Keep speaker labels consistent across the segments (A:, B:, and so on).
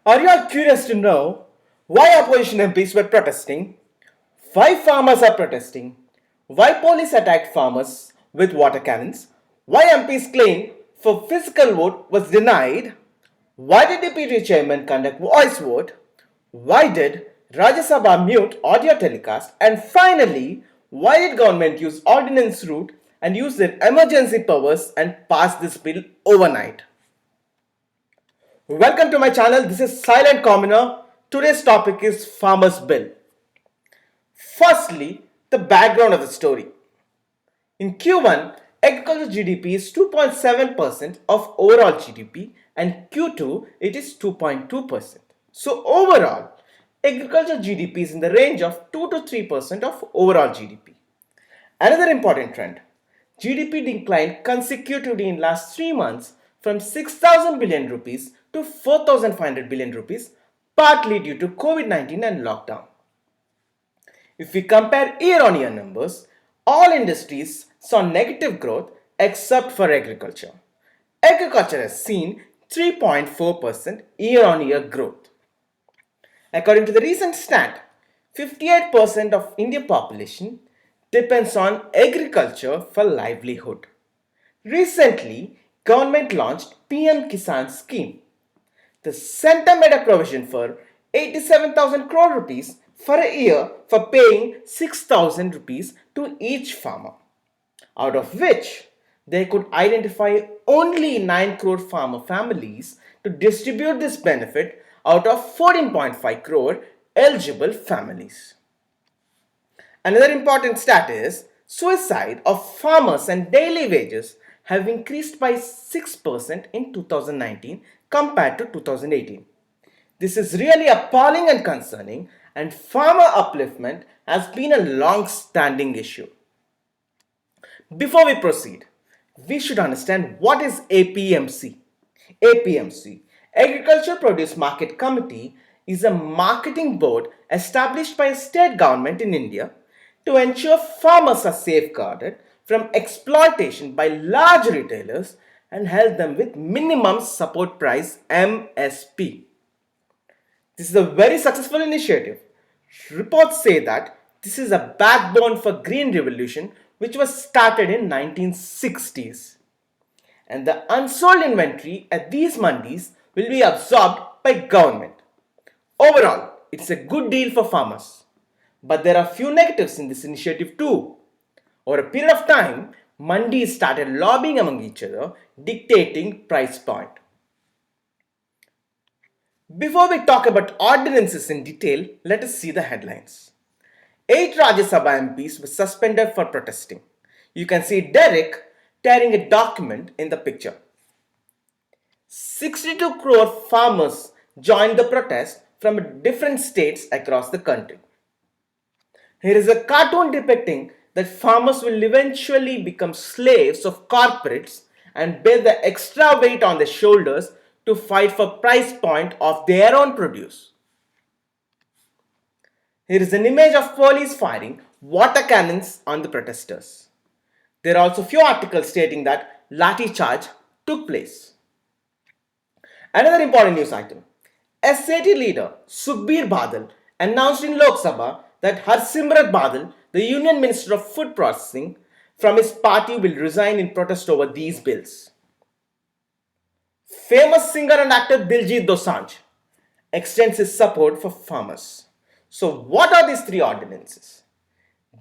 A: Are you all curious to know why opposition MPs were protesting? Why farmers are protesting? Why police attacked farmers with water cannons? Why MPs claim for physical vote was denied? Why did Deputy Chairman conduct voice vote? Why did Rajya Sabha mute audio telecast? And finally, why did government use ordinance route and use their emergency powers and pass this bill overnight? Welcome to my channel. This is Silent Commoner. Today's topic is Farmers Bill. Firstly, the background of the story. In Q1, agriculture GDP is 2.7% of overall GDP and Q2 it is 2.2%. So overall, agriculture GDP is in the range of 2 to 3% of overall GDP. Another important trend. GDP declined consecutively in last 3 months from 6,000 billion rupees to 4,500 billion rupees, partly due to COVID-19 and lockdown. If we compare year-on-year numbers, all industries saw negative growth except for agriculture. Agriculture has seen 3.4% year-on-year growth. According to the recent stat, 58% of Indian population depends on agriculture for livelihood. Recently, government launched PM Kisan scheme. The center made a provision for 87,000 crore rupees for a year for paying 6,000 rupees to each farmer, out of which they could identify only 9 crore farmer families to distribute this benefit out of 14.5 crore eligible families. Another important stat is suicide of farmers and daily wages have increased by 6% in 2019 compared to 2018. This is really appalling and concerning, and farmer upliftment has been a long-standing issue. Before we proceed, we should understand what is APMC. APMC, Agriculture Produce Market Committee, is a marketing board established by a state government in India to ensure farmers are safeguarded from exploitation by large retailers and help them with minimum support price MSP. This is a very successful initiative. Reports say that this is a backbone for Green Revolution which was started in 1960s. And the unsold inventory at these mandis will be absorbed by government. Overall, it's a good deal for farmers. But there are few negatives in this initiative too. Over a period of time, mandis started lobbying among each other, dictating price point. Before we talk about ordinances in detail, let us see the headlines. 8 Rajya Sabha MPs were suspended for protesting. You can see Derek tearing a document in the picture. 62 crore farmers joined the protest from different states across the country. Here is a cartoon depicting that farmers will eventually become slaves of corporates and bear the extra weight on their shoulders to fight for price point of their own produce. Here is an image of police firing water cannons on the protesters. There are also few articles stating that lathi charge took place. Another important news item. SAT leader Sukhbir Badal announced in Lok Sabha that Harsimrat Badal, the Union Minister of Food Processing, from his party will resign in protest over these bills. Famous singer and actor Diljit Dosanjh extends his support for farmers. So what are these 3 ordinances?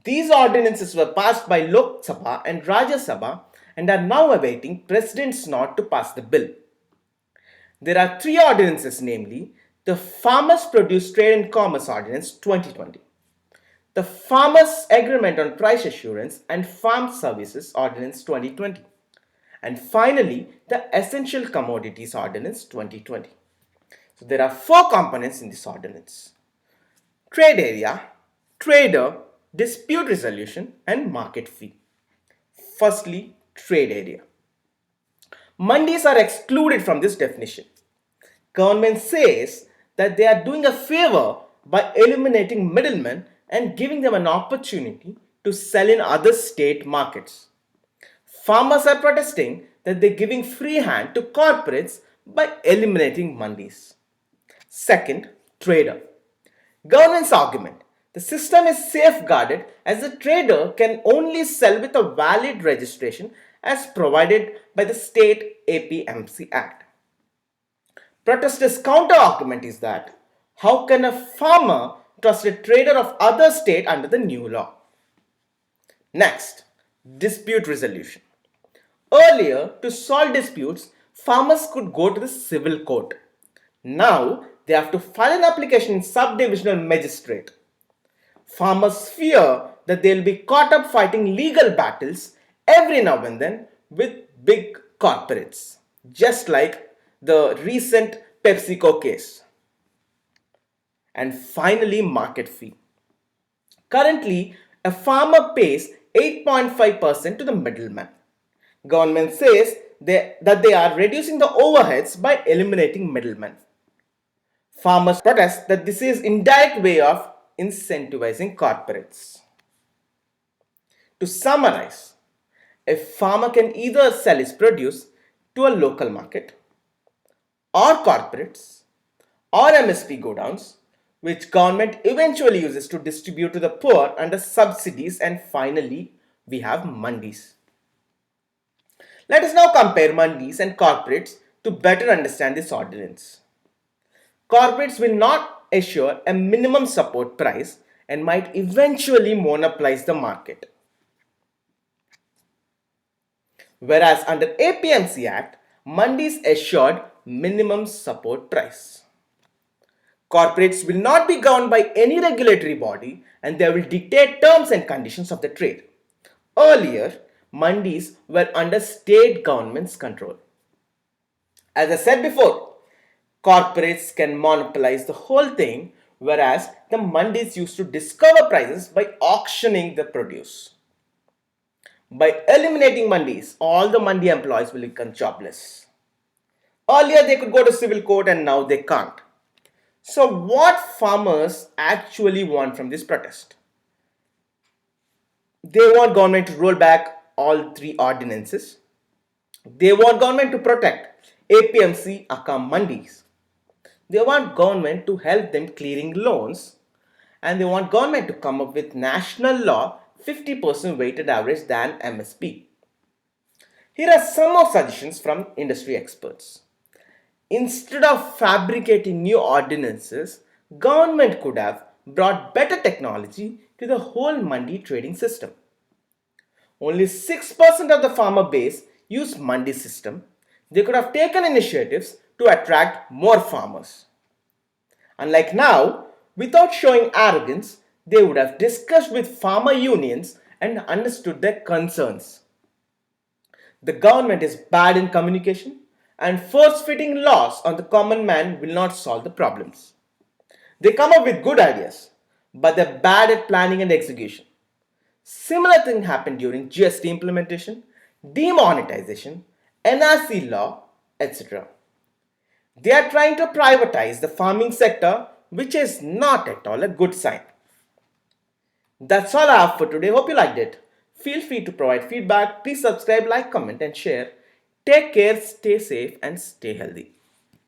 A: These ordinances were passed by Lok Sabha and Rajya Sabha and are now awaiting President's nod to pass the bill. There are 3 ordinances, namely the Farmers Produce Trade and Commerce Ordinance 2020, the Farmers Agreement on Price Assurance and Farm Services Ordinance 2020, and finally the Essential Commodities Ordinance 2020. So there are 4 components in this ordinance: trade area, trader, dispute resolution and market fee. Firstly, trade area. Mandis are excluded from this definition. Government says that they are doing a favor by eliminating middlemen and giving them an opportunity to sell in other state markets. Farmers are protesting that they're giving free hand to corporates by eliminating mandis. Second, trader. Government's argument. The system is safeguarded as the trader can only sell with a valid registration as provided by the state APMC Act. Protesters' counter argument is that how can a farmer trust a trader of other state under the new law? Next, dispute resolution. Earlier, to solve disputes, farmers could go to the civil court. Now, they have to file an application in subdivisional magistrate. Farmers fear that they'll be caught up fighting legal battles every now and then with big corporates, just like the recent PepsiCo case. And finally, market fee. Currently, a farmer pays 8.5% to the middleman. Government says that they are reducing the overheads by eliminating middlemen. Farmers protest that this is indirect way of incentivizing corporates. To summarize, a farmer can either sell his produce to a local market or corporates or MSP godowns, which government eventually uses to distribute to the poor under subsidies, and finally we have mandis. Let us now compare mandis and corporates to better understand this ordinance. Corporates will not assure a minimum support price and might eventually monopolize the market. Whereas under APMC Act, mandis assured minimum support price. Corporates will not be governed by any regulatory body and they will dictate terms and conditions of the trade. Earlier, mandis were under state government's control. As I said before, corporates can monopolize the whole thing, whereas the mandis used to discover prices by auctioning the produce. By eliminating mandis, all the mandi employees will become jobless. Earlier they could go to civil court and now they can't. So what farmers actually want from this protest? They want government to roll back all three ordinances. They want government to protect APMC Akkam mandis. They want government to help them clearing loans, and they want government to come up with national law 50% weighted average than MSP. Here are some more suggestions from industry experts. Instead of fabricating new ordinances, government could have brought better technology to the whole mandi trading system. Only 6% of the farmer base use mandi system. They could have taken initiatives to attract more farmers. Unlike now, without showing arrogance, they would have discussed with farmer unions and understood their concerns. The government is bad in communication, and force-fitting laws on the common man will not solve the problems. They come up with good ideas, but they're bad at planning and execution. Similar thing happened during GST implementation, demonetization, NRC law, etc. They are trying to privatize the farming sector, which is not at all a good sign. That's all I have for today. Hope you liked it. Feel free to provide feedback. Please subscribe, like, comment and share. Take care, stay safe and stay healthy.